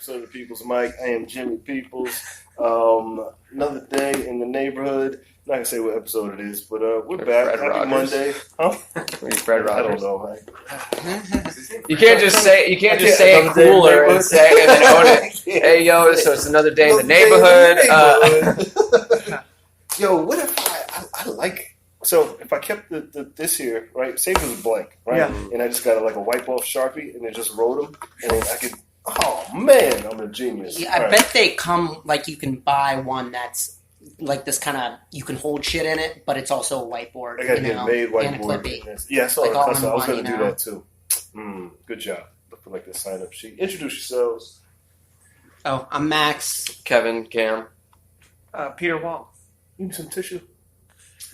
episode of the People's Mic. I am Jimmy Peoples. Another day in the neighborhood. I'm not gonna say what episode it is, but we're back. Happy Monday. Huh? Fred I Rogers. don't know. You can't just say it cooler and say and then own it. Hey yo, so it's another day in the neighborhood. Yo, what if I like? So if I kept this here, right? Say it was blank, right? Yeah. And I just got a wipe off Sharpie and then just wrote them, and then I could. Oh man, I'm a genius. Yeah, I bet they come like you can buy one that's like this kind of you can hold shit in it, but it's also a whiteboard. I got to made and a whiteboard. clippy. Yeah, I saw Like it. all I in was one, going to you do know? that too. Good job. Look for the sign up sheet. Introduce yourselves. Oh, I'm Max. Kevin, Kham. Peter Wong. Give me some tissue.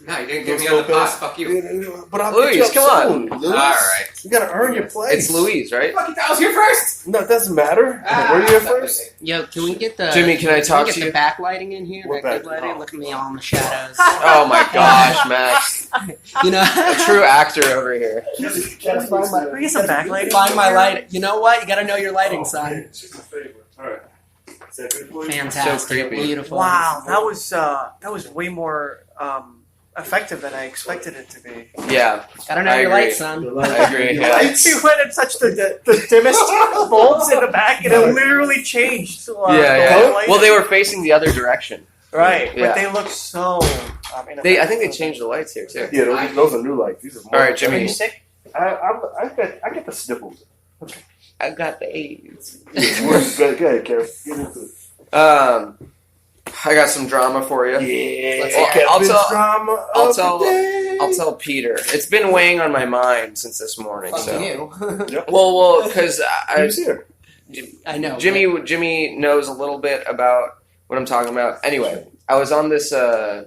No, you didn't give me on the pot. Fuck you. But I'll Louise, pick you up come on. soon, Louise. All right. You got to earn your place. It's Louise, right? Fucking I was here first. No, it doesn't matter. Were you here first? Yo, can we get the Jimmy, can I talk to get you? the backlighting in here? What That good back- lighting. oh. Look at me all in the shadows. Oh my gosh, Max. You know, A true actor over here. gotta find my, Can we get some backlighting? find my light. You know what? You gotta know your lighting, son. Man, she's my favorite. All right. Is that good for you? Fantastic, So creepy. beautiful. Wow, that was way more effective than I expected it to be. Yeah, Gotta know I your agree. light, son. I agree. Yeah. She went and touched the dimmest bulbs in the back, and it literally changed. The whole light. Well, they were facing the other direction. right, Yeah. but they look so. I think they changed the lights here too. Yeah, those are new lights. These are more. All right, Are Jimmy. you sick? I get the sniffles. I got the AIDS. Go ahead, Karen. Get into it. I got some drama for you. Yeah, I'll tell- drama I'll of the tell- day. I'll tell Peter. It's been weighing on my mind since this morning. Fuck So, you. well, because Who's here? I know. Jimmy knows a little bit about what I'm talking about. Anyway, I was on this. I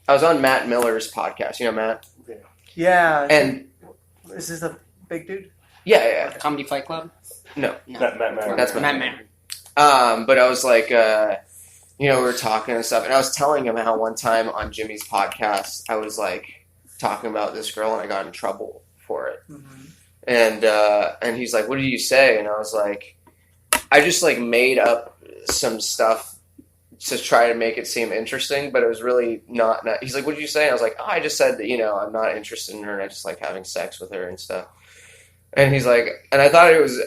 was on Matt Miller's podcast. You know Matt? Yeah. And is this the big dude? yeah. Comedy Fight Club. No. Matt. That's Matt Maron. But I was like, we were talking and stuff, and I was telling him how one time on Jimmy's podcast, I was like talking about this girl, and I got in trouble for it. Mm-hmm. And he's like, "What did you say?" And I was like, "I just like made up some stuff to try to make it seem interesting, but it was really not." He's like, "What did you say?" And I was like, "Oh, I just said that I'm not interested in her, and I just like having sex with her and stuff." And he's like, and I thought it was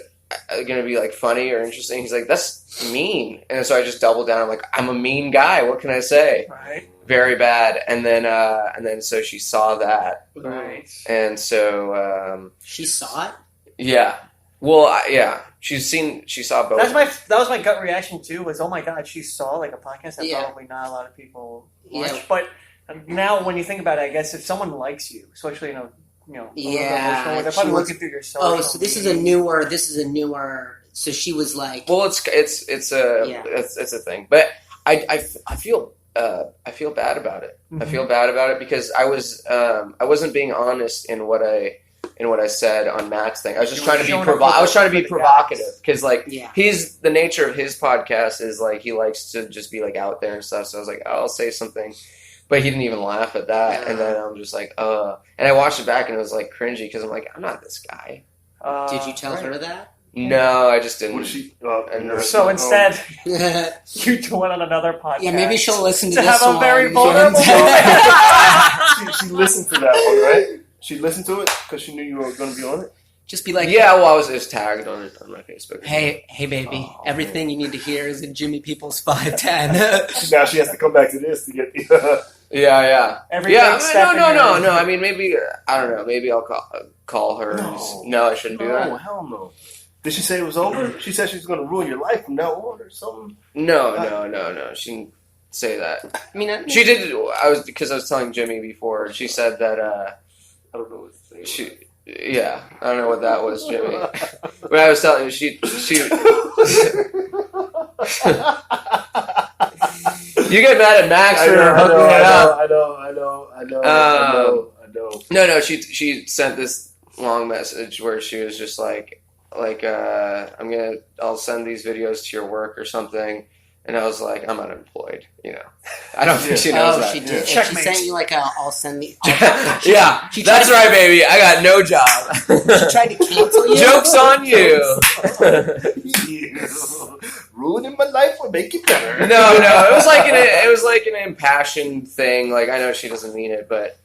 gonna be like funny or interesting. He's like, "That's mean," and so I just doubled down. I'm like, "I'm a mean guy. What can I say?" Right. Very bad. And then so she saw that, Right. and so She saw it. yeah. Well, she saw both. That was my gut reaction too. Was, oh my god, she saw like a podcast that Yeah. probably not a lot of people watch. Yeah. But now when you think about it, I guess if someone likes you, especially a little bit Yeah, emotional, they're she probably was- looking through your social. Oh, so this is a newer. So she was like, Well, it's a thing, but I feel bad about it. Mm-hmm. I feel bad about it because I wasn't being honest in what I said on Matt's thing. I was just trying to be provocative because yeah. he's the nature of his podcast is like he likes to just be like out there and stuff. So I was like, oh, I'll say something, but he didn't even laugh at that. And then I'm just like, and I watched it back and it was like cringy because I'm like, I'm not this guy. Did you tell her that? No, I just didn't. What is she? So instead, you went on another podcast. Yeah, maybe she'll listen to to this have a one. very vulnerable she listened to that one, right? She listened to it because she knew you were going to be on it. Just be like, Yeah, well, I was just tagged on it on my Facebook. Hey, baby. Oh, Everything you need to hear is in Jimmy People's 510. Now she has to come back to this to get the. Yeah. Everything step in your- No. I mean, maybe I don't know. Maybe I'll call her. No, I shouldn't do Oh, that. hell no. Did she say it was over? She said she was going to ruin your life from now on or something. No. She didn't say that. I mean, She did. Because I was telling Jimmy before. She said that. I don't know what to say. Yeah, I don't know what that was, Jimmy. But I was telling you, she. You get mad at Max for hooking it up. I know. No. She sent this long message where she was just like, I'll send these videos to your work or something. And I was like, I'm unemployed, I don't think she knows that. she did. Yeah. She sent you like I'll send the. Yeah, she tried that's to- right, baby. I got no job. She tried to cancel you. Joke's on you. ruining my life will make it better. No, it was like an impassioned thing. Like I know she doesn't mean it, but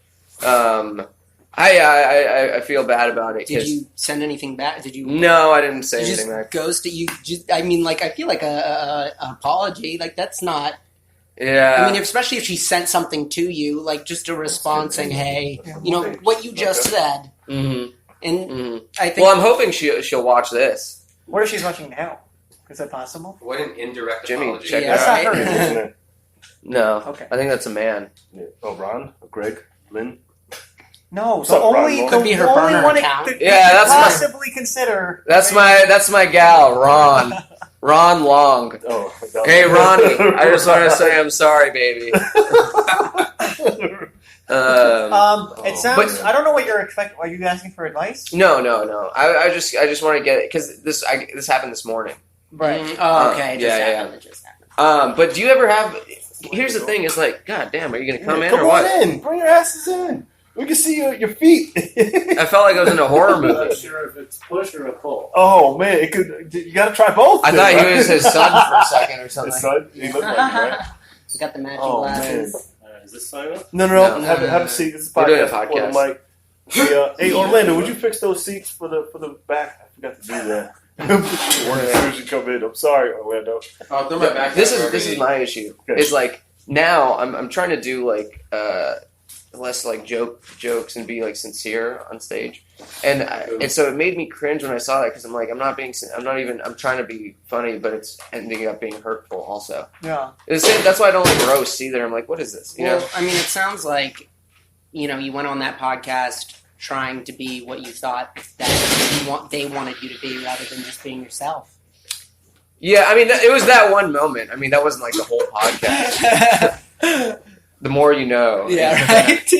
I feel bad about it. Did you send anything back? Did you? No, I didn't say anything just back. Ghosted you. I mean, like I feel like an apology. Like that's not. Yeah. I mean, especially if she sent something to you, like just a response saying, "Hey, you know what you just said." Mm-hmm. And I think. Well, I'm hoping she'll watch this. What if she's watching now? Is that possible? What an indirect Jimmy, apology. check That's that not out. her. No. Okay. I think that's a man. Yeah. Oh, Ron, Greg, Lynn. No, What's the up, only Ron? the Could be her only burner one account. that Yeah, you could that's my- possibly consider. That's my gal, Ron. Ron Long. Oh, Hey, Ronnie. I just want to say I'm sorry, baby. It sounds. But- I don't know what you're expecting. Are you asking for advice? No. I just want to get it because this happened this morning. Right. Oh, okay. It just yeah. happened. It just happened. But do you ever have? Here's the thing: is like, God damn, are you gonna come in Come or what? on in. Bring your asses in. We can see your feet. I felt like I was in a horror I'm not movie. sure if it's push or a pull. Oh man, it could. You got to try both. I then, thought right? he was his son for a second or His something. son. He looked like it, right? You got the matching Oh, glasses. Is this sign up? No. No. Have a seat. This is We're doing a podcast. podcast. For the mic. Hey, Orlando, would you fix those seats for the back? I forgot to do that. As soon as you come in, I'm sorry, Orlando. Oh, throw my back. This is my issue. Okay. It's like now I'm trying to do like less like jokes and be like sincere on stage, and so it made me cringe when I saw that because I'm like I'm trying to be funny, but it's ending up being hurtful also. Yeah. It's the same, that's why I don't like roast either. I'm like, what is this? You know? Well, I mean, it sounds like you went on that podcast trying to be what you thought that they wanted you to be, rather than just being yourself. Yeah, I mean, it was that one moment. I mean, that wasn't like the whole podcast. The more you know. Yeah, right.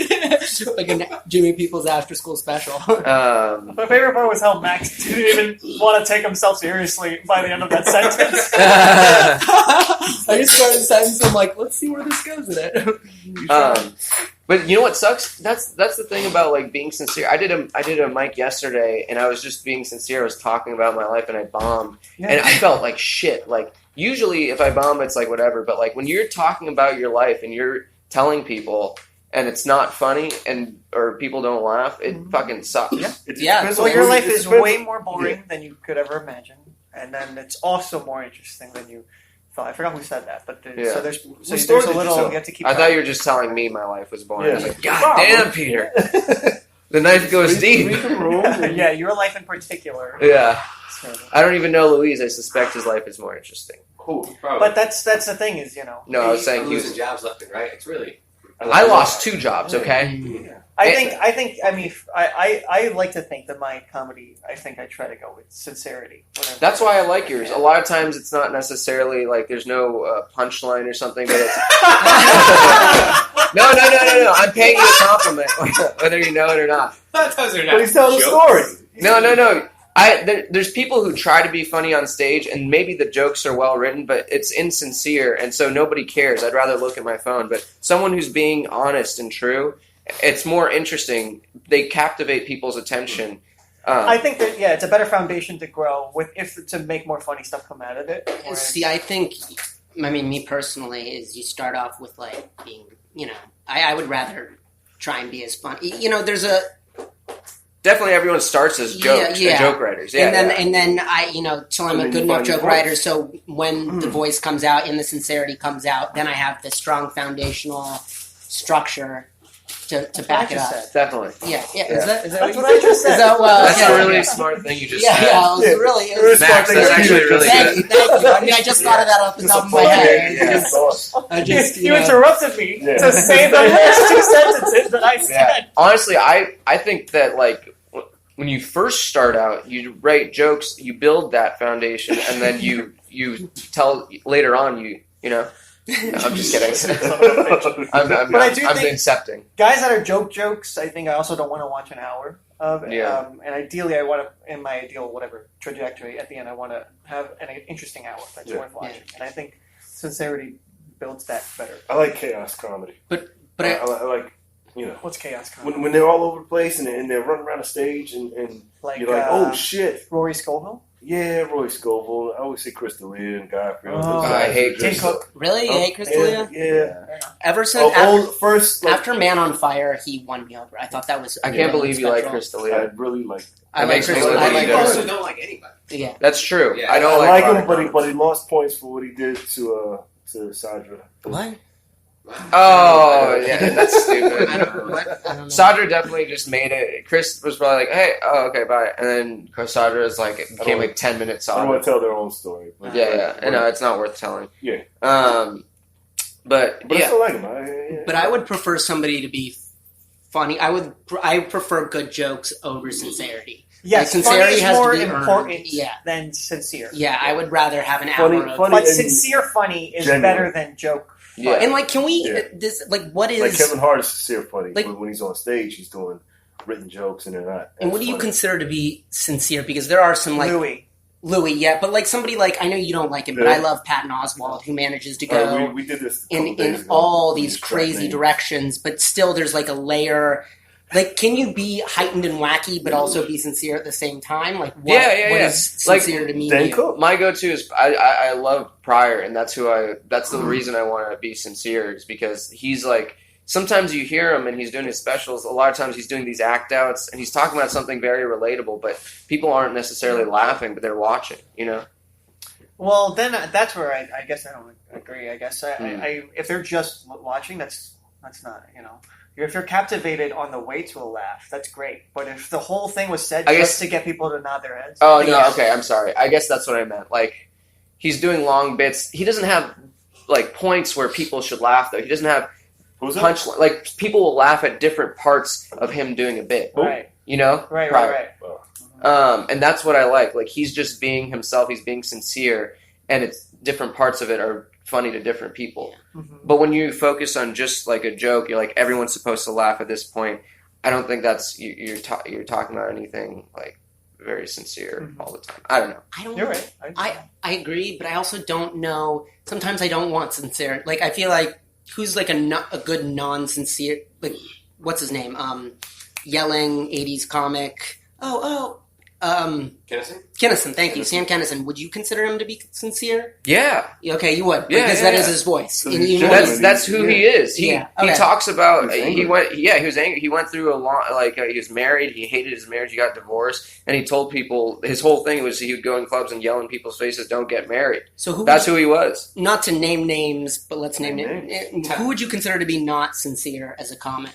Like a Jimmy Peoples after school special. My favorite part was how Max didn't even want to take himself seriously by the end of that sentence. I just started a sentence. I'm like, let's see where this goes in it. But you know what sucks? That's the thing about like being sincere. I did a mic yesterday, and I was just being sincere. I was talking about my life, and I bombed, and I felt like shit. Like usually, if I bomb, it's like whatever. But like when you're talking about your life and you're telling people, and it's not funny, or people don't laugh, it fucking sucks. Yeah. Yeah. So your life is way more boring than you could ever imagine, and then it's also more interesting than you thought. I forgot who said that, but Yeah. there's What a story did you little tell? you have to keep. I thought you were just telling me my life was boring. I was like, Yeah. God damn, Peter, the knife goes deep. Read the room. yeah, your life in particular. Yeah, So- I don't even know Louise. I suspect his life is more interesting. Cool. Probably. But that's the thing is, No, I was saying I'm he losing was. jobs left and right. It's really. I lost 2 jobs. Okay. I mean, I like to think that my comedy, I think I try to go with sincerity. whenever- That's why I like yours. A lot of times it's not necessarily like there's no punchline or something, but it's no. I'm paying you a compliment, whether you know it or not. Those are not But he's telling a jokes. story. No. There's people who try to be funny on stage, and maybe the jokes are well written, but it's insincere, and so nobody cares. I'd rather look at my phone. But someone who's being honest and true, it's more interesting. They captivate people's attention. I think that it's a better foundation to grow with, to make more funny stuff come out of it. Whereas- See, I think, me personally, is you start off with like being, I would rather try and be as funny. There's a Definitely, everyone starts as jokes, Yeah. joke writers. Yeah, and then I, till I'm And a then good you enough find your joke voice. writer, so when the voice comes out and the sincerity comes out, then I have the strong foundational structure to back it up. said. definitely. Yeah. Is Yeah. that That's what I just said. Is that That's yeah, a really yeah. smart thing you just Yeah, said. yeah, it was Yeah. really. It Very was, smart Max, thing that's to actually do. really thank good. you. I mean, I just thought of that off the top of my head. Yeah. I just, you interrupted me Yeah. to say the first 2 sentences that I said. Yeah. Honestly, I think that like when you first start out, you write jokes, you build that foundation, and then you tell later on you know. No, I'm just kidding. I'm But I do think- incepting. Guys that are jokes, I think I also don't want to watch an hour of. Yeah. And ideally, I want to, in my ideal whatever trajectory, at the end, I want to have an interesting hour that's Yeah. worth watching. And I think sincerity builds that better. I like chaos comedy. But I like, What's chaos comedy? when they're all over the place and they're running around the stage and Like, you're like, oh shit. Rory Scovel? Yeah, Roy Scovel. I always say Chris D'Elia and Godfrey. Oh, I hate Tim Chris. Cook. Really? You hate Chris D'Elia? Yeah. Ever since First, like, after Man on Fire, he won me over. I thought that was. I can't believe you like special. Chris I D'Elia. really like. I It like makes Chris. me I look like like You you also don't. don't like anybody. Yeah. That's true. Yeah. I don't I like him, Robert but he lost points for what he did to Sandra. What? Oh, yeah, that's stupid. I don't know. Sadra definitely just made it. Chris was probably like, "Hey, oh, okay, bye," and then Sadra is like, it became like 10 minutes. I don't want Sadra. to tell their own story. But Yeah, and no, it's not worth telling. Yeah. But I yeah, still like him. But I would prefer somebody to be funny. I prefer good jokes over sincerity. Yes, Like, funny sincerity is has to more be earned. important Yeah. than sincere. Yeah, I would rather have an Funny- hour of. funny- But and sincere funny is genuine. better than joke. yeah. And like, can we? Yeah. This like, what is? Like Kevin Hart is sincere funny. Like- when he's on stage, he's doing written jokes and they're not. and what do you funny. consider to be sincere? Because there are some like Louis. yeah, but like somebody like I know you don't like him, but Yeah. I love Patton Oswalt, who manages to go we did this a couple in days ago. all We these just crazy names. directions, but still there's like a layer. Like, can you be heightened and wacky, but also be sincere at the same time? Like, what, Yeah. what is Like, sincere to me? Dan to you? Cook. My go-to is I love Pryor, and that's the reason I want to be sincere is because he's like sometimes you hear him and he's doing his specials. A lot of times he's doing these act outs and he's talking about something very relatable, but people aren't necessarily laughing, but they're watching. You know? Well, then that's where I guess I don't agree. I guess I if they're just watching, that's not, you know. If you're captivated on the way to a laugh, that's great. But if the whole thing was said just to get people to nod their heads, Oh no, okay, I'm sorry. I guess that's what I meant. Like he's doing long bits. He doesn't have like points where people should laugh though. He doesn't have punch like people will laugh at different parts of him doing a bit. right, You know? right. And that's what I like. Like he's just being himself. He's being sincere, and it's different parts of it are funny to different people. Mm-hmm. But when you focus on just like a joke, you're like everyone's supposed to laugh at this point. I don't think that's you're talking about anything like very sincere all the time. I don't know. I don't. You're right. I agree, but I also don't know. Sometimes I don't want sincere. Like I feel like who's like a good non-sincere. Like what's his name? Yelling '80s comic. Kennison, thank you, Sam Kennison. Would you consider him to be sincere? Yeah, Okay, you would, Yeah, because yeah, that is yeah. his voice. So And he's you know, genuine. that's who he is. He okay. talks about He was he angry. was angry. He went through a long he was married. He hated his marriage. He got divorced, and he told people his whole thing was he would go in clubs and yell in people's faces, "Don't get married." So who? That's who he was. Not to name names, but let's name Name names. Who would you consider to be not sincere as a comic?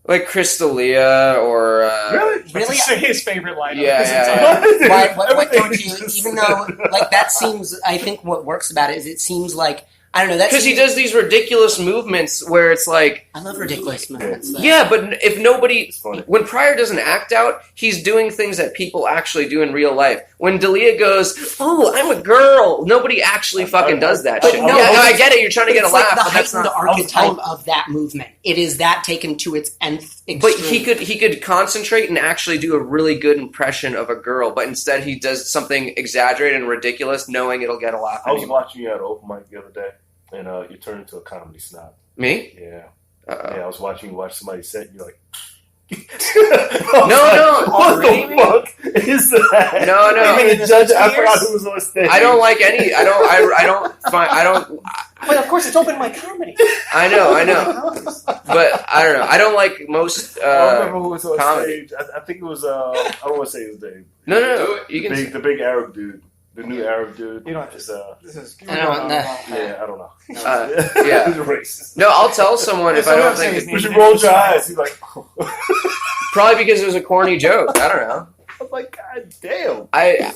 Like Chris D'Elia or Really? Really? That's his favorite line. Yeah. Why don't you? Even though, like, that seems. I think what works about it is it seems like I don't know. That because he seems- does these ridiculous movements where it's like, I love ridiculous moments. though. yeah, but if nobody, It's funny. when Pryor doesn't act out, he's doing things that people actually do in real life. When D'Elia goes, "Oh, I'm a girl," nobody actually fucking does that But shit. no, yeah, it's- I get it. You're trying to get a It's like laugh, the but that's heightened not. archetype of that movement. It is that taken to its nth extreme. But he could concentrate and actually do a really good impression of a girl, but instead he does something exaggerated and ridiculous, knowing it'll get a laugh. I was out of watching you at an open mic the other day, and you turned into a comedy snob. me. Yeah. Uh-oh. Yeah, I was watching you watch somebody set, and you're like, No, what really? the fuck is that? No, no. Even the judge, I forgot who was on stage. I don't like any. I don't. But of course, it's open mic comedy. I know. But I don't know. I don't like most. I don't remember who was on comedy. stage. I think it was. I don't want to say his name. No. You can. The big Arab dude. The new Arab dude. You don't have to is, This is. I don't know. yeah, I don't know. yeah. He's racist. No, I'll tell someone if I don't think it's But you rolled your eyes. He's like, probably because it was a corny joke. I don't know. I'm like, God damn. I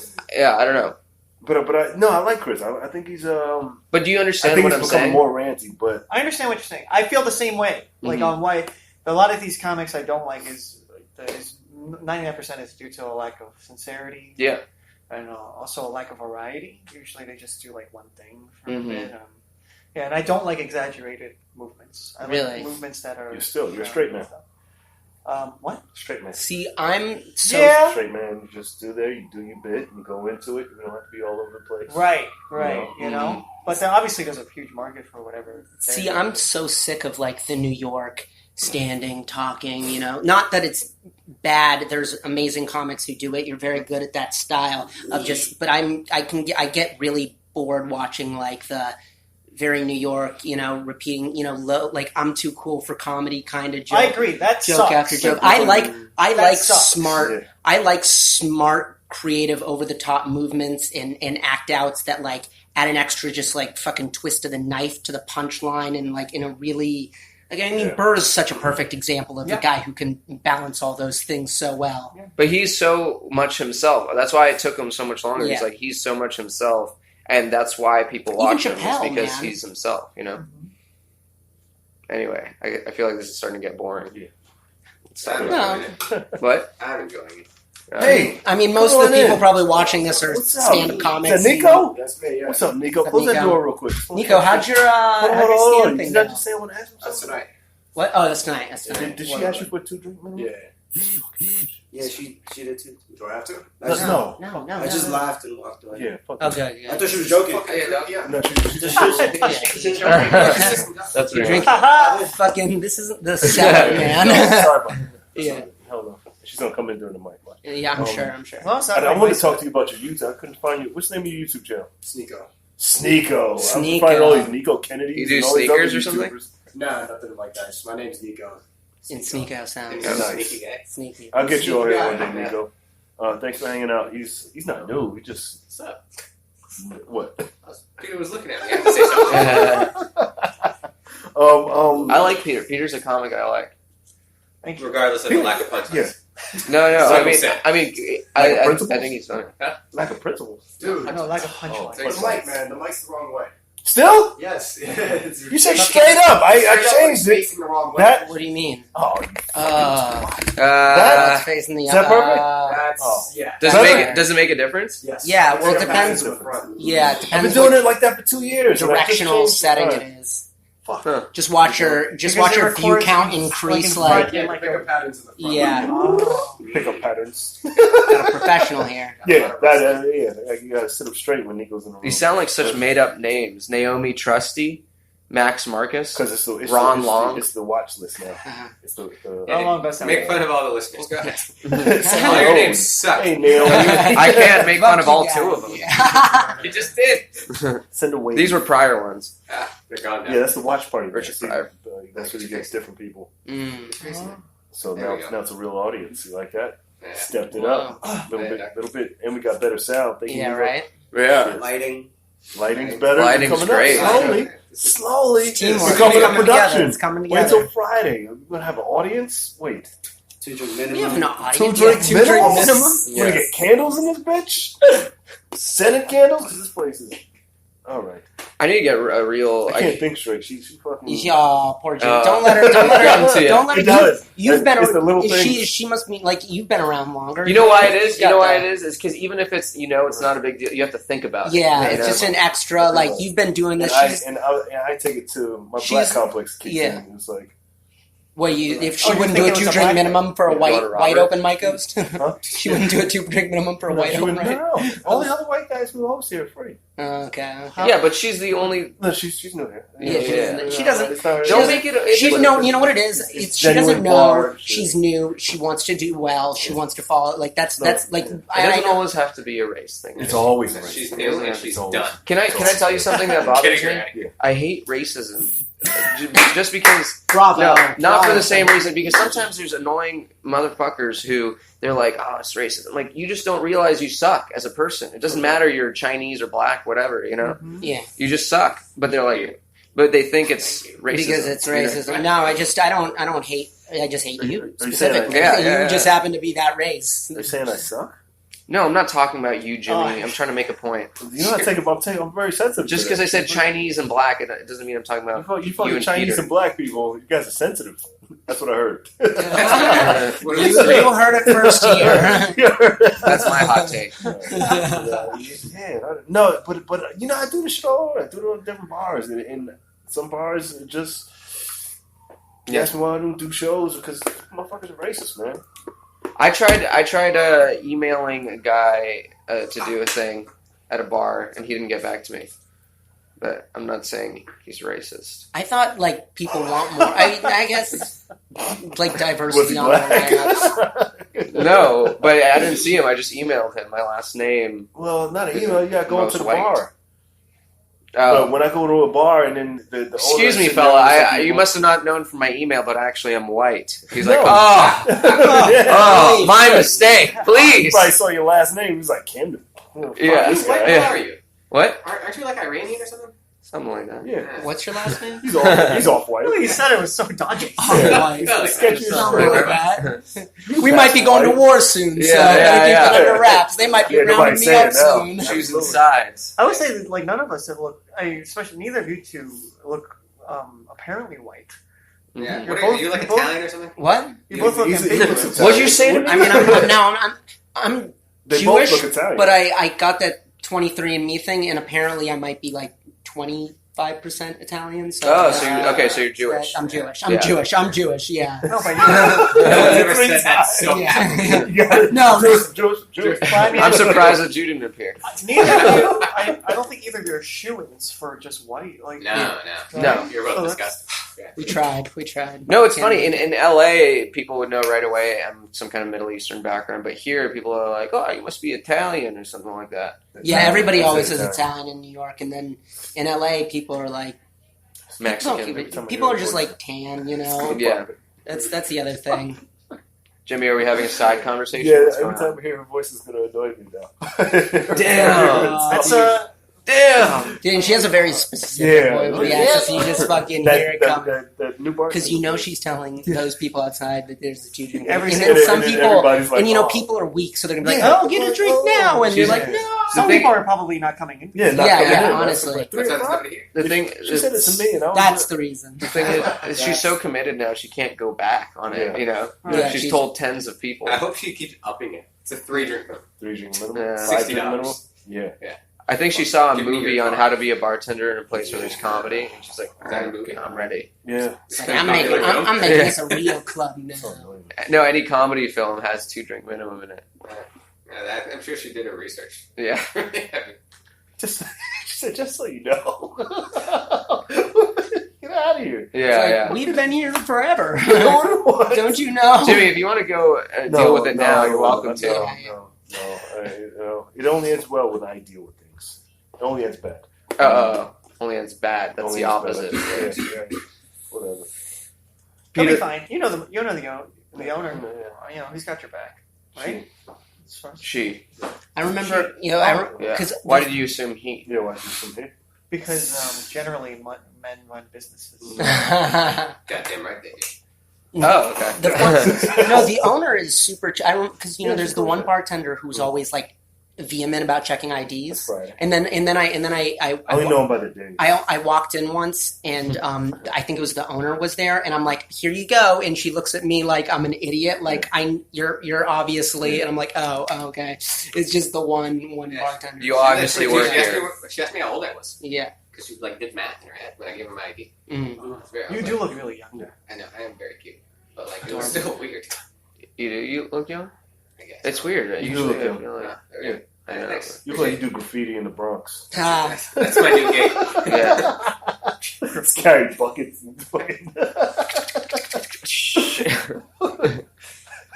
don't know. But I like Chris. I think he's But do you I understand think what he's I'm becoming saying? more ranty. But I understand what you're saying. I feel the same way. Like on why a lot of these comics I don't like is 99% is due to a lack of sincerity. Yeah. And also a lack of variety. Usually they just do like one thing for Mhm. a bit. Yeah, and I don't like exaggerated movements. I Really? like movements that are. you're a straight man. What? Straight man. See, I'm so. Yeah. Straight man. You just do there. You do your bit. You go into it. You don't have to be all over the place. Right. You You know, but then obviously there's a huge market for whatever. See, I'm so sick of like the New York standing, talking, you know. Not that it's bad. There's amazing comics who do it. You're very good at that style of just, but I get really bored watching like the very New York, you know, repeating, you know, low, like I'm too cool for comedy kind of joke. I agree. That joke sucks. after joke. I like sucks. smart. I like smart, creative, over the top movements and act outs that like add an extra, just like fucking twist of the knife to the punchline, and like in a really, like, I mean, Burr is such a perfect example of the guy who can balance all those things so well. But he's so much himself. That's why it took him so much longer. Yeah. He's like, he's so much himself, and that's why people watch him, Chappelle, is because man. he's himself, you know? Anyway, I feel like this is starting to get boring. Yeah. I'm No. enjoying it. What? I'm enjoying it. Hey, I mean, most come of the on people in. probably watching this are What's up? stand-up comics. Is that Nico? That's me, yeah. What's up, Nico? What's up, Close that Nico? door real quick. Nico, how'd your Hold stand on. thing Did I go? just say I want to ask him That's something? tonight. What? Oh, that's tonight. That's tonight. Did she ask you for a 2-drink minimum? Yeah. Yeah, she did too. Do I have to? No. No. I just laughed and walked away. Yeah, fuck Okay. I thought she was joking. Yeah. No, she just That's You weird. drink fucking. This isn't the cellar, man. Sorry about that. Yeah. Hell no. She's gonna come in during the mic. Watch. Yeah, I'm sure. Well, it's not I like wanted to my- talk to you about your YouTube. I couldn't find you. What's the name of your YouTube channel? Sneeko. Sneeko. I'm Sneeko. finding all these Nico Kennedys. You do and all these sneakers other or something? YouTubers. Nah, nothing like that. My name's Nico. In Sneeko sounds Yeah. Nice. Sneaky guy. sneaky. I'll get you on here one day, Yeah. Nico. Thanks for hanging out. He's not new. He just What's up? what? Peter was looking at me. I have to say something. I like Peter. Peter's a comic I like. Regardless of the lack of punchlines. Yeah. No, Like I you said. mean, Like a I principles? think he's funny. Lack of principles. Dude. I know, like a punchline. Oh, The mic, man. The mic's the wrong way. Still? Yes. You said straight up. I changed it. Facing the wrong way. That. What do you mean? Oh, It's facing the Is that perfect? That's, Oh. yeah. Does it make a difference? Yes. Yeah, well, it It's like a depends. pattern in the front. Yeah, it I've depends been doing what it like that for 2 years. and I just directional changed setting it. it is. Huh. Just watch your Because view it records count like increase in like front. Yeah, pick up patterns in the front. yeah. Oh. Pick up patterns. Got a professional here. Yeah, that, you gotta sit up straight when Nico's in the room. You sound like such made up names: Naomi Trusty, Max Marcus. Because it's Ron Long. It's the watch list now. Uh-huh. It's the How long does that Make make? fun of all the listeners. Go ahead. it's All your names suck. Hey, Naomi. I can't make fun of Fuck all you two guys. of them. Yeah. You just did. Send away. These were prior ones. They're gone now. Yeah, that's the watch party. Richard See, Pryor. that's where you get different people. Mm. So There we now, go. now it's a real audience. You like that? Yeah. Stepped it Wow. up. Little Yeah. bit, and we got better sound. Thank you, Yeah, Nico. right. Yeah. Lighting. Lighting's better. Lighting's Coming great. Up slowly. Teamwork. We're coming It's up coming together. production. It's coming Wait together. until Friday. We're gonna have an audience. Wait, 2-drink We have minimum. an audience. 2-drink Yeah, 2-drink minimum. minimum. We're gonna get candles in this bitch. Scented candles. 'Cause this place is all right. I need to get a real. I can't think straight. She fucking. Yeah, poor Jane. Uh, Don't let her. Don't let Come to her. you. Don't let It her. does. You've been. It's the little things. She must be like you've been around longer. You know why it is? She's You know got why it that. is? It's because even if it's it's not a big deal. You have to think about it. Yeah, you it's know? just an extra. Like you've been doing this. And I take it to my black She's- complex. Kicks yeah. in. It's like What you? If she Oh, you wouldn't think do a it was a 2-drink black minimum for a Your white daughter, white Robert? open mic host, Huh? she wouldn't do a 2-drink minimum for a white open mic. No. All the other white guys who host here are free. Okay. Yeah, but she's the only. No, she's new here. Yeah, she doesn't- It's not- she Don't doesn't- make it. She no, you know what it is. It's she genuine doesn't know. bar shit. She's new. She wants to do well. She wants to follow. Like that's No, like yeah. It I doesn't know. always have to be a race thing. It's always a She's race. new and It's she's always- done. Can I tell you something that bothers Kidding her me? out of here. I hate racism. Just because. Bravo. No, not for Bravo. the same reason. Because sometimes there's annoying motherfuckers who they're like, "Oh, it's racism." Like you just don't realize you suck as a person. It doesn't matter you're Chinese or black, whatever. You know, Yeah, you just suck. But they're like, but they think it's racism because it's you know? racism. No, I don't hate. I just hate Are you you saying specifically. that- you Yeah, yeah, just yeah. happen to be that race. They're saying I suck. No, I'm not talking about you, Jimmy. Oh. I'm trying to make a point. You know, I'm very sensitive. Just to because that. I said Chinese and black, it doesn't mean I'm talking about You fucking and Chinese Peter. and black people. You guys are sensitive. That's what I heard. What You, is it? you heard it first here. That's my hot take. No, but you know, I do the show. I do it on different bars, and in some bars, it just you ask me why I don't do shows because motherfuckers are racist, man. I tried emailing a guy to do a thing at a bar, and he didn't get back to me. But I'm not saying he's racist. I thought like people want more. I guess like Was diversity he on our black? lineups. No, but I didn't see him. I just emailed him my last name. Well, not an email. You got to go Most into the white. bar. Oh. But when I go to a bar and then the Excuse owner me, sitting fella. there with some You people- must have not known from my email, but actually I'm white. He's No. like, oh, Yeah. my mistake. He Please. probably saw your last name. He was like, Camden. Yeah. This What guy. Yeah. are you? What? Aren't you like Iranian or something? Something like that. Yeah. What's your last name? He's off white. Really, you said it was so dodgy. Oh, Yeah. white. He's Yeah. the sketchiest Something shit. like that. We might be going to war soon, so Yeah, gotta yeah, keep yeah. that under wraps. They might be Yeah, rounding nobody's me saying up it now. soon. Choosing Absolutely. sides. I would say that, like, none of us look. Especially neither of you two look apparently white. Yeah. You're What both- are you like you're both- Italian or something? What? You both look He's- he ambiguous. looks What'd you say to Italian. me? I mean, I'm They Jewish, both look Italian. but I got that 23andMe thing, and apparently I might be like 25% Italian. So Oh, so you're, okay, so you're Jewish. I'm Jewish. Yeah. I'm Jewish. Yeah. No, but No one's ever Every said that so time. Yeah. You got- No. Jewish. I mean, I'm surprised that you didn't appear. neither of you. I don't think either of you are shoo-ins for just white. Like, No. No. You're both So disgusting. Yeah. We tried. No, it's Can't funny. do In LA, people would know right away I'm some kind of Middle Eastern background, but here people are like, "Oh, you must be Italian or something like that." Yeah, everybody That's always it, says Italian in New York, and then in LA, people are like, Mexican. people are just like tan, you know. Yeah. That's the other thing. Jimmy, are we having a side conversation? Yeah, What's every going time on? I hear her voice, is going to annoy me now. Damn. That's Damn. Dude, and she has a very specific Yeah. voice. Yeah, so you just fucking hear it come. that new bar. Because you know she's telling those people outside that there's a Jew drinking. Every And single- then some and people, everybody's like, and you know, oh. people are weak, so they're gonna be like, Yeah. "Oh, get a drink now," and you're Yeah. like, "No." some thing- people are probably not coming in. Yeah, not Yeah, coming yeah, in. honestly. Like 3 That's not o'clock. somebody here. The thing, She said it to me, and I was That's the reason. the thing is she's so committed now. She can't go back on it. Yeah. You know, Yeah, she's she's- told tens of people. I hope she keeps upping it. It's a 3-drink minimum. 3 drink minimum, Yeah. 5 drink minimum. $60. Yeah, I think she saw a Give me movie your on car. how to be a bartender in a place where there's comedy, and she's like, Is that a movie? I'm ready. yeah. It's like, I'm making Yeah. this a real club now. So annoying. No, any comedy film has 2-drink minimum in it. Yeah, I'm sure she did her research. Yeah. Just, she said, just so you know. Get out of here. It's Yeah, like, yeah. we've been here forever. What? Don't you know? Jimmy, if you want to go deal with it now, you're welcome to. No. It only ends well when I deal with things. It only ends bad. Only it's bad. That's Only the ends opposite. bad. Yeah. Whatever. He'll be Peter, fine. You know the owner. Yeah. You know he's got your back, right? It's fine. she. I remember, Yeah. because Why did you assume he? Yeah, why is this from here? Because generally men run businesses. Goddamn right they do. Oh, okay. No, the owner is super. I don't because you know there's the one bartender who's always like vehement about checking IDs, That's Friday. and then I I only know him by the day. I walked in once and I think it was the owner was there and I'm like, here you go, and she looks at me like I'm an idiot, like you're obviously, and I'm like, oh okay, it's just the one Yeah. bartender. You obviously She work asked here. me- She asked me how old I was Yeah. because she like did math in her head when I gave her my ID. Mm. It's very- I You was do like, look really young. I know I am very cute, but like it was still weird. You do. You look young. I guess It's weird. You Usually, look I young. feel No, like, there we go. I know. Thanks. You look like you do graffiti in the Bronx. Ah. That's my new gig. Yeah. Just carry buckets and fucking.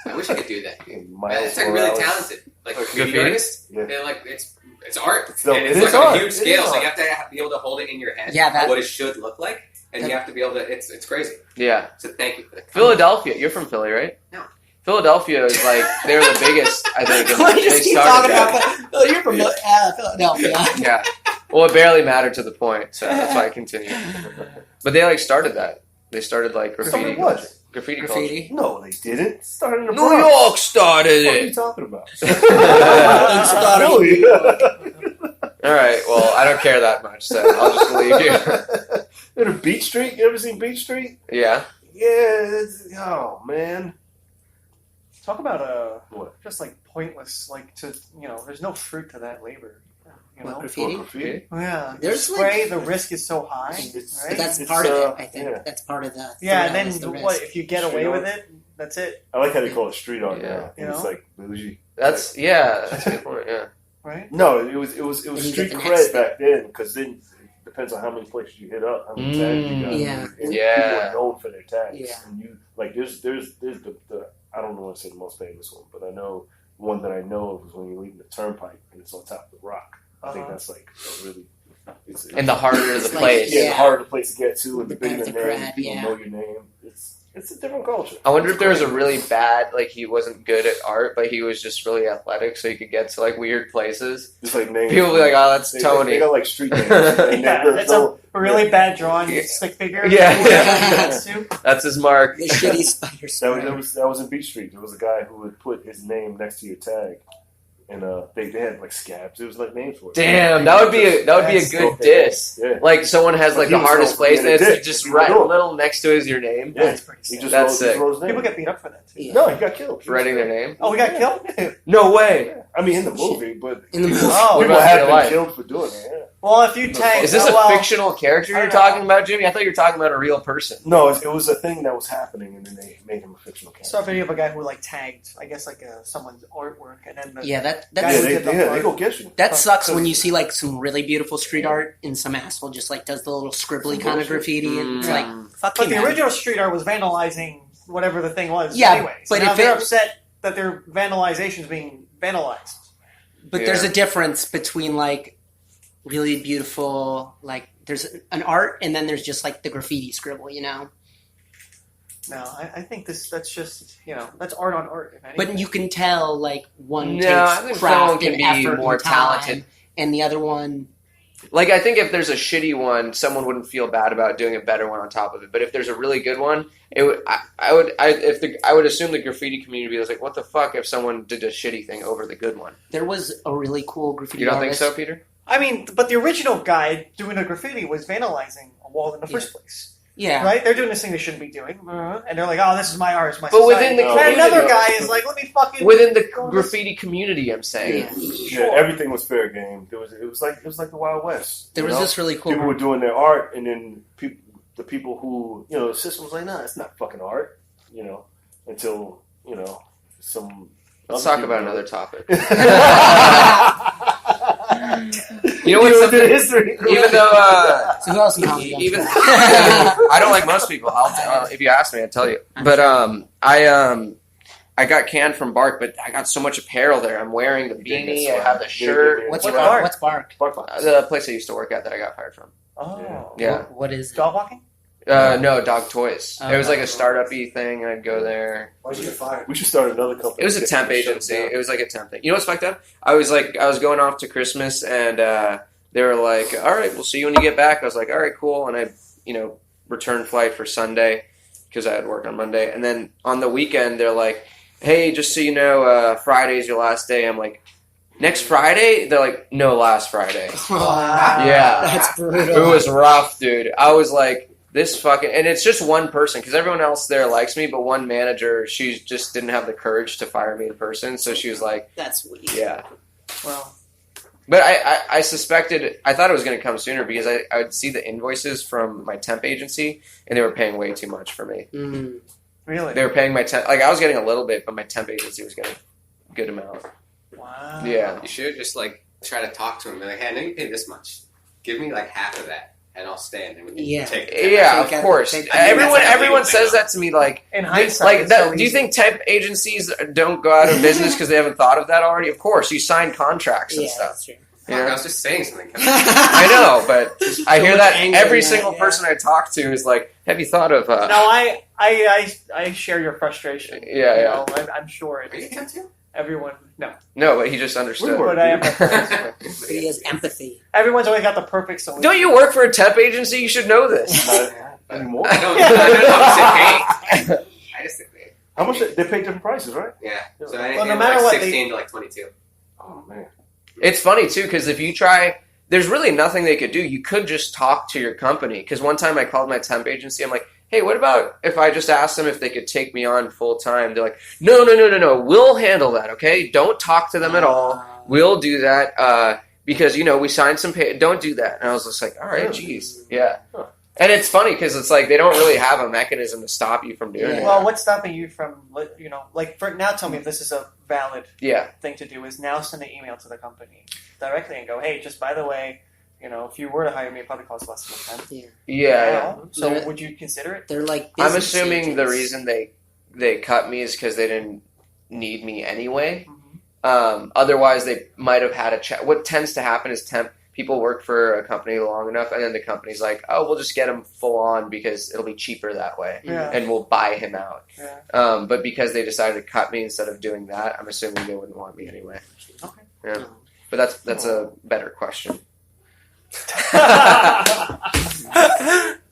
I wish I could do that. Miles It's like really Morales. talented. Like Like graffiti graffiti? artists, Yeah. they're like it's art, No, and it's it like is on art. a huge It scale. is So you art. have to be able to hold it in your head. Yeah, that- what it should look like, and you have to be able to. It's crazy. Yeah. So thank you for that. Philadelphia. You're from Philly, right? No. Philadelphia is like they're the biggest. I think. and Why they just keep started talking that. about that? Oh, you're from Philadelphia. Yeah. Well, it barely mattered to the point, so that's why I continued. But they like started that. They started like graffiti. Started what? Graffiti. Graffiti. No, they didn't. It started in the New Bronx. York started What are you it. talking about? Started- Really? All right. Well, I don't care that much, so I'll just believe you. In Beach Street? You ever seen Beach Street? Yeah. Yeah. Oh man. Talk about What? just like pointless, like to there's no fruit to that labor. You know, Graffiti? Graffiti? yeah. The There's, spray, like- the risk is so high, It's- right? But that's It's, part of it, I think. yeah. That's part of the Yeah, thrill and is the then risk. what if you get Street away art. with it? That's it, I like how they call it street art Yeah. now. You It's know? like bougie. That's That's a good point. Yeah. right? No, it was Then you street get the next cred thing. back then because then it depends on how many places you hit up, how many tags you got. Yeah. And Yeah. people are known for their tags, Yeah. and you Like there's the I don't want to say the most famous one, but I know one that I know of is when you're leaving the turnpike and it's on top of the rock. I think that's like a really. It's And the harder the It's like- place. the harder the place to get to, and the The bigger better the the name, crowd, people yeah. know your name. It's a different culture. I wonder It's if there was a great. really bad, like he wasn't good at art, but he was just really athletic, so he could get to like weird places. Just like names. People be like, "Oh, that's They Tony." got like street names. And Yeah, they're- it's a really bad drawing Yeah. stick figure. Yeah. That's That's his mark. The shitty spider that was in Beach Street. There was a guy who would put his name next to your tag, and they had like scabs. It was like names for it. Damn, that would be a That's good diss. Yeah. Like someone has like He the was hardest going place, for and being a it's dick. just He right was. little next to is your name. Yeah. That's pretty He sick. just That's wrote, sick. Just wrote his name. People get beat up for that too. Yeah. No, he got killed. Writing their name. Oh, we got killed? No way. I mean, in the movie, but In the movie. Oh, What people about have real been life? killed for doing it. Yeah. Well, if you tag... Is this well, a fictional character I you're don't know. talking about, Jimmy? I thought you were talking about a real person. No, it was a thing that was happening, and then they made him a fictional character. saw a video of a guy who like tagged, I guess, like someone's artwork, and then the Yeah, Yeah, that's they go get you. that sucks when you see like some really beautiful street art and some asshole just like does the little scribbly kind of graffiti and it's like fuck But you, the man. original street art was vandalizing whatever the thing was. Yeah, anyway. So but now if they're it- upset that their vandalization is being vandalized. But there's a difference between like really beautiful, like there's an art and then there's just like the graffiti scribble, you know. No, I think that's just that's art on art. If anything. But you can tell like one No, I takes think craft someone can and be effort more and time, talented. and the other one, Like, I think if there's a shitty one, someone wouldn't feel bad about doing a better one on top of it. But if there's a really good one, it would. I would assume the graffiti community was like, "What the fuck?" If someone did a shitty thing over the good one. there was a really cool graffiti You don't think artist. so, Peter? I mean, but the original guy doing the graffiti was vandalizing a wall in the first place, Yeah, right? They're doing this thing they shouldn't be doing, and they're like, "Oh, this is my art, it's my." But society." within the No. And community, another guy is like, "Let me fucking within the go on this-" graffiti community, I'm saying. yeah. Yeah, everything was fair game. It was like the Wild West. There you was know? this really cool. People were doing their art, and then the people who the system was like, "Nah, it's not fucking art," until some. Let's other talk people about do another it. topic. You know what's the something? history? Even though, So who else in comedy? even I don't like most people. If you ask me, I'd tell you. But I got canned from Bark, but I got so much apparel there. I'm wearing the beanie. I have the shirt. What's What Bark? Bark? What's Bark? Bark Box. The place I used to work at that I got fired from. Oh, Yeah. What is it? dog walking. No, dog toys. Oh, It was like a dog startup-y thing. I'd go there. Why'd you get fired? We should start another company. It was a temp agency. It was like a temp thing. You know what's fucked up? I was going off to Christmas, and they were like, "All right, we'll see you when you get back." I was like, "All right, cool." And I, returned flight for Sunday because I had work on Monday. And then on the weekend, they're like, "Hey, just so you know, Friday's your last day." I'm like, "Next Friday?" They're like, "No, last Friday." Wow. Yeah. That's brutal. It was rough, dude. I was like, this fucking... And it's just one person, because everyone else there likes me, but one manager, she just didn't have the courage to fire me in person, so she was like, That's weak. yeah. Well, But I suspected... I thought it was going to come sooner, because I would see the invoices from my temp agency, and they were paying way too much for me. Mm. really? They were paying my temp... Like, I was getting a little bit, but my temp agency was getting a good amount. Wow. Yeah. You should just try to talk to him. Be like, hey, I know you pay this much. Give me half of that, and I'll stay. And then we can Yeah. take it. Yeah, Take of course. take- I think Everyone that's how everyone legal says thing that to me, like... In hindsight, Like it's that, so do you easy. think temp agencies don't go out of business because they haven't thought of that already? Of course, you sign contracts and Yeah, stuff. that's true. Fuck, Yeah. I was just saying something. I know, but I hear much that anger every in that, single yeah. person I talk to is like, "Have you thought of?" No, I share your frustration. Yeah, You yeah. know, I'm sure Are you it's temp too? everyone. No, No, but he just understood. We but I am. But he has empathy. Everyone's always got the perfect solution. Don't you work for a temp agency? You should know this. Not anymore. I don't know. I just think they. How much they pay different prices, right? Yeah. So Well, anything no matter what, 16 to 22. Oh man. It's funny too because if you try, there's really nothing they could do. You could just talk to your company. Because one time I called my temp agency. I'm like, "Hey, what about if I just asked them if they could take me on full time?" They're like, "No. We'll handle that. Okay, don't talk to them at all. We'll do that because we signed some pay. Don't do that." And I was just like, "All right, jeez, yeah." Huh. And it's funny because it's like they don't really have a mechanism to stop you from doing Yeah. it. Well, what's stopping you from, for now? Tell me if this is a valid Yeah, thing to do. Is now send an email to the company directly and go, "Hey, just by the way, You know, if you were to hire me, it probably costs less than a tenth. Yeah. Now, so They're- would you consider it? They're like. I'm business assuming the agents. reason they cut me is because they didn't need me anyway. Mm-hmm. Otherwise, they might have had a chat. What tends to happen is people work for a company long enough, and then the company's like, "Oh, we'll just get him full on because it'll be cheaper that way, Yeah. and we'll buy him out." Yeah. But because they decided to cut me instead of doing that, I'm assuming they wouldn't want me anyway. Okay. Yeah, but that's a better question.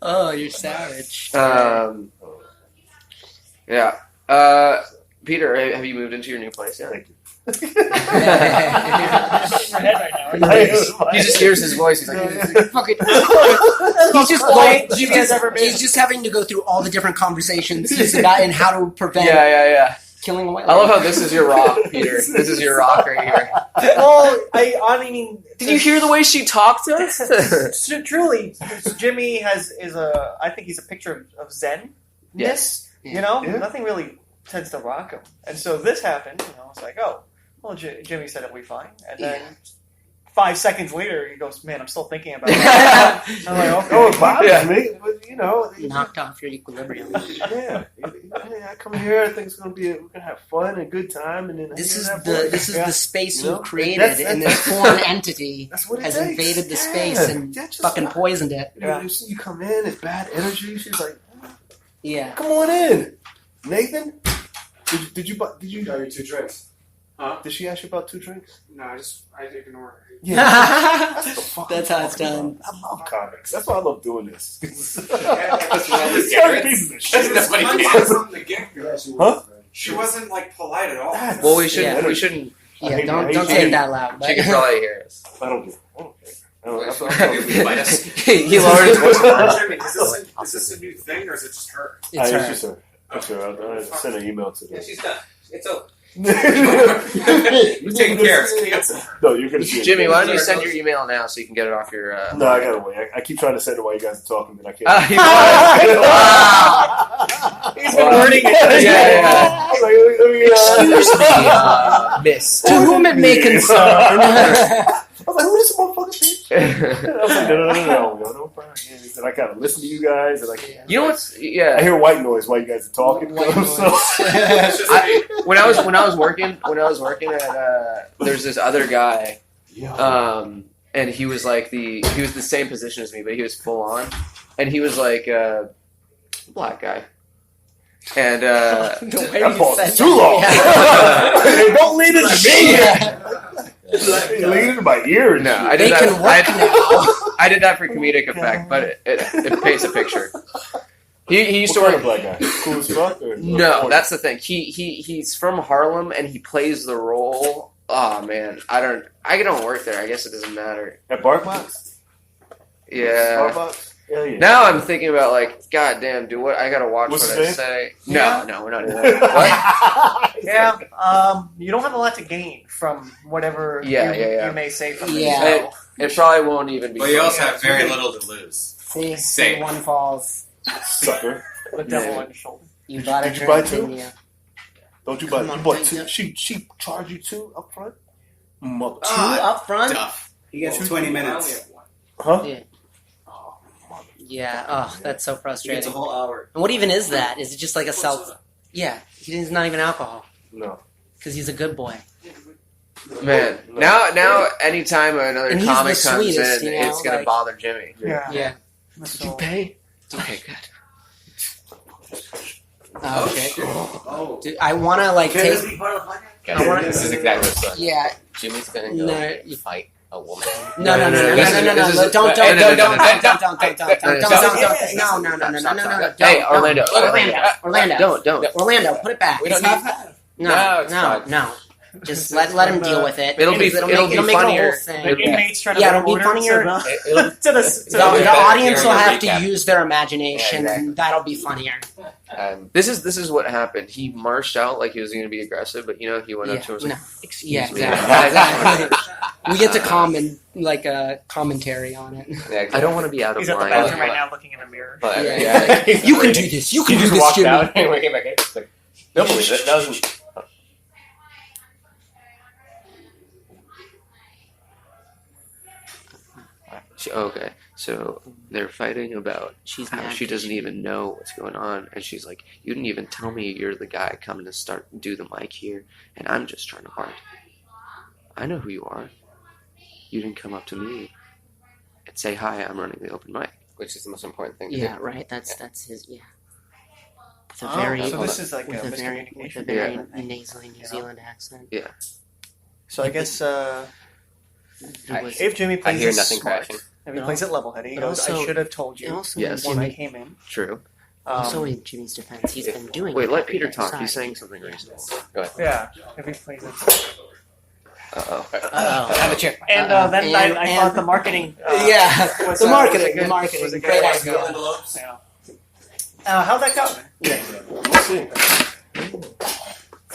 Oh, you're savage. Yeah. Peter, have you moved into your new place yet? Thank you. He just hears his voice. He's like, Fucking. He's just quiet. He's Jimmy has ever been. just having to go through all the different conversations he's about and how to prevent yeah. killing a white. I love how this is your rock, Peter. This is your rock right here. Well, I mean, Did you hear the way she talked to us? Truly, Jimmy I think he's a picture of Zen. Yes. You know, Yeah. nothing really tends to rock him, and so this happened. You know, it's like, oh, well, Jimmy said it'll be fine, and then 5 seconds later, he goes, "Man, I'm still thinking about it." I'm like, okay. Oh, it bothers Yeah. me, but you know, knocked off your equilibrium. yeah. I come here, I think it's gonna be we're gonna have fun and a good time, and then This hang is out the for it. this is Yeah. the space You know? you created, That's- and this foreign entity That's what it has takes. invaded the Yeah. space and Yeah, just fucking like- poisoned it. Yeah. You come in, it's bad energy. She's like, Yeah. "Come on in, Nathan." Did you Got your 2 drinks. Did she ask you about 2 drinks? No, I ignore her. Yeah, that's the fucking That's how it's part. done. I love comics. That's why I love doing this. That's why These this other gets- pieces of She shit. was funny. Had something to give her. Yeah, she Huh? was. She wasn't like polite at all. That's- Well, we shouldn't. Yeah. We shouldn't. I Yeah, hate- I don't hate say you. it that loud. She could probably hear us. I don't care. I don't care. I don't- that's what Bite I'm us. He lowered his voice. Jimmy, is this a new thing or is it just her? It's her. It's just her. It's her. I sent an email to Yeah, them. she's done. It's over. You're We're taking care of it. No, you're gonna see it. Jimmy, why don't you send your email now so you can get it off your? No, I gotta wait. I keep trying to send it while you guys are talking, but I can't. He's been wording it. Yeah. I was like, let me, Excuse me, Miss. to whom it may concern. I was like, who this motherfucker bitch? I was like, no problem. He said, I gotta listen to you guys, and You know what's? I Yeah. hear white noise while you guys are talking. White noise. So- It's just me. When I was working at there's this other guy, and he was the same position as me, but he was full on, and he was like black guy, and The way That you pause said is too long. that. Hey, don't lean into me. Yeah. You lean into my ears. no, I They did can that. work now. I did that for comedic effect, but it paints a picture. He used to What work. kind of black guy? Cool as fuck? Or No, or- that's the thing. He's from Harlem and he plays the role. Oh man, I don't work there. I guess it doesn't matter. at Barkbox. Yeah. Starbucks. Hell yeah. Now I'm thinking about like, god damn, dude, what I gotta watch What's what his I name? say. Yeah. No, we're not doing that. What? Yeah, you don't have a lot to gain from whatever Yeah. you may say from Yeah. the show. It probably won't even be. Well, you funny. also have very little to lose. See, Same. one falls. Sucker. The devil Yeah. on your shoulder. You bought a Did you buy drink, two? didn't you? Don't you buy? Come You on, bought take 2. it. She charged you 2 up front. Mother. Two up front? Duff. He gets 20 minutes. Huh? Yeah. Oh, mother. Yeah. Oh, that's so He gets frustrating. a whole hour. And what even is that? Is it just like a self? Yeah, he's not even alcohol No. because he's a good boy. Man, No. now anytime another And he's comic the comes sweetest, in, you know, it's gonna like- bother Jimmy. Yeah. Yeah. Did you pay? Okay, good. Oh shit. Oh. Dude, I want to like Can this take. be part of the podcast? I wanna- This is exactly what's done. Yeah. Jimmy's gonna No, go you- fight a woman. No. This is- Don't. this is- No. no, Don't. no, Don't. no, no, No. Don't. Orlando, put it back. We don't It's not- need- No. No, it's fine. No. Just let him deal with it. It'll be It'll funnier. make it a whole thing. It'll be- Inmates trying to Yeah, make it'll be order funnier. To the, It'll- to the, The, to the the, audience will Hearing have the to recap. use their imagination, Yeah, and that'll be funnier. This is what happened. He marched out like he was going to be aggressive, but he went up to him and was like, No. "Excuse Yeah, me." exactly. We get to comment like a commentary on it. I don't want to be out of he's at the line. bathroom right now looking in a mirror. But, Yeah. You can do this. You can He do just this, walked Jimmy. out and we came back in. It's like, don't believe it. That wasn't. Okay, so they're fighting about She's how mad. she doesn't even know what's going on, and she's like, "You didn't even tell me you're the guy coming to do the mic here, and I'm just trying to bartend. I know who you are. You didn't come up to me and say hi. I'm running the open mic." Which is the most important thing to Yeah, do. right. That's his. Yeah. With a Oh, very, so this is like a with a very miscommunication. very nasally New Zealand accent. So I guess It was- if Jimmy I plays hear it nothing smart, crashing. if he plays it level-headed, he But goes, also- "I should have told you also, Yes. when I Jimmy, came in." True. also in Jimmy's defense, he's been doing. Wait, it let every Peter day talk. aside. He's saying something reasonable. Yeah, if he plays it. Uh-oh. Have a chair. And Uh-oh. then And- I thought the marketing. Yeah, was, the marketing, was a good- the marketing, was a good great idea. idea. Yeah. How'd that go? We'll see.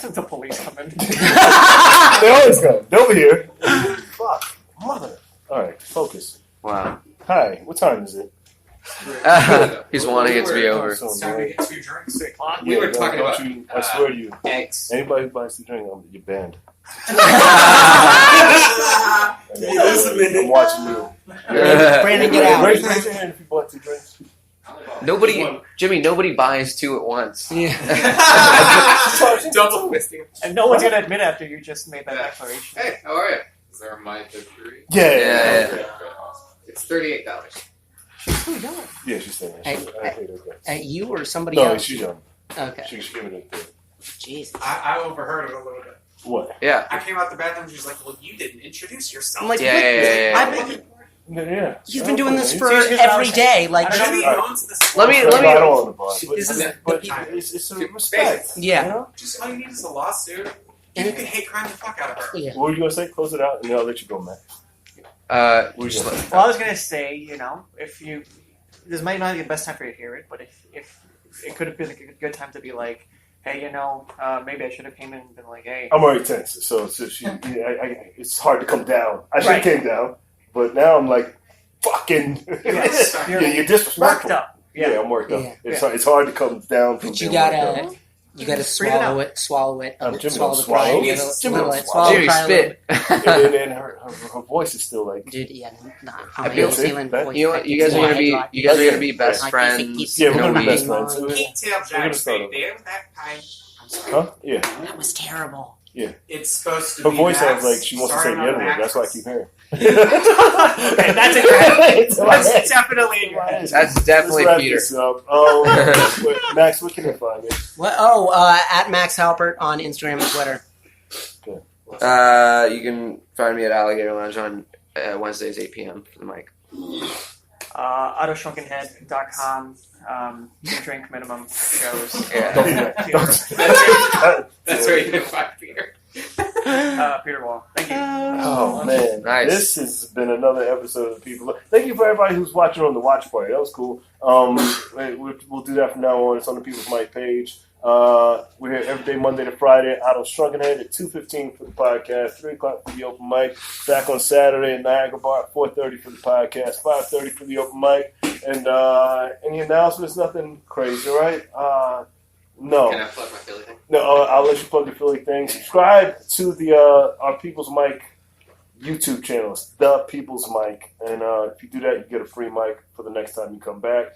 The police come in. They always come. They'll be here. Fuck. Mother. Alright, focus. Wow. Hi, what time is it? He's wanting it to be over. So It's time to annoying. get 2 drinks. 6 o'clock. We were don't- talking don't about, you, I swear to you. Eggs. Anybody who buys the drink, you're banned. I'm watching you. Brandon, get out. Raise your hand if you bought 2 drinks. Jimmy, nobody buys 2 at once. Yeah. Double fisting. And no one's gonna admit after you just made that declaration. Hey, how are you? Is there a mind to 3? Yeah. It's $38. Yeah, she's saying that. I hate her guts. At you or somebody No, else? she's young. Okay. She gave it a 3. Jesus. I overheard it a little bit. What? Yeah. I came out the bathroom. She's like, "Well, you didn't introduce yourself." I'm like, Yeah, what? yeah, yeah. Yeah. He's been doing this for Here's what I every was day. Like, I don't Jimmy Alright. owns this. Let me- I don't want to buy, but, This is- but the- it's a respect. Yeah. You know? Just all you need is a lawsuit. You can hate crime the fuck out of her. yeah. What were you going to say? Close it out, and then I'll let you go, Matt. We just let Well, I was gonna say, if you, this might not be the best time for you to hear it, but if it could have been a good time to be like, hey, maybe I should have came in and been like, hey. I'm already tense, so she, it's hard to come down. I should have came down, but now I'm like, fucking, Yes, you're worked disrespectful. up. Yeah, I'm worked up. Yeah. It's hard to come down from But you being worked gotta, up. you gotta Breathe it swallow it, swallow it, Jimmy swallow don't the pride. swallow. You gotta Jimmy swallow don't it, swallow. swallow the Jimmy, pride a little spit. And then her voice is still like, bit. Dude, yeah, nah, I my feel New Zealand that- voice You know what? cracked You guys into are my gonna be. head. You guys are gonna be best Like, friends. yeah, we're No gonna be meeting. best friends. We're Can't tell gonna Jack start straight over. there with that pie. Huh? Yeah. That was terrible. It's supposed to Her be. voice Max sounds like she wants to say starring the on N word. an That's why I actress. keep hearing. Okay, that's it. That's definitely in your head. That's definitely Let's wrap Peter. this up. Max, where can they find me? What? Oh, at Max Halpert on Instagram and Twitter. You can find me at Alligator Lounge on Wednesdays 8 p.m. for the mic. Autoshrunkenhead.com. 2 drink minimum shows. Yeah. Don't do that. Don't do that. That's where you can find Peter. Peter Wall. Thank you. Oh man, Nice. This has been another episode of People. Thank you for everybody who's watching on the watch party. That was cool. We'll do that from now on. It's on the People's Mic page. We're here every day, Monday to Friday. Out of Shrunkenhead at 2:15 for the podcast, 3 o'clock for the open mic. Back on Saturday at Niagara Bar at 4:30 for the podcast, 5:30 for the open mic. And any announcements? Nothing crazy, right? No. Can I plug my Philly thing? No, I'll let you plug the Philly thing. Subscribe to the our People's Mic YouTube channels, The People's Mic, and if you do that, you get a free mic for the next time you come back.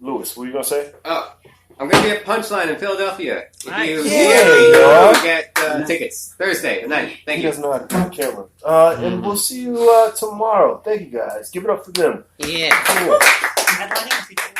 Lewis, what are you gonna say? Oh, I'm going to be at Punchline in Philadelphia. If Nice. you Yeah. get tickets Thursday at night. Thank He you. doesn't know how to do the camera. And we'll see you tomorrow. Thank you guys. Give it up for them. Yeah. Cool. Headlining featuring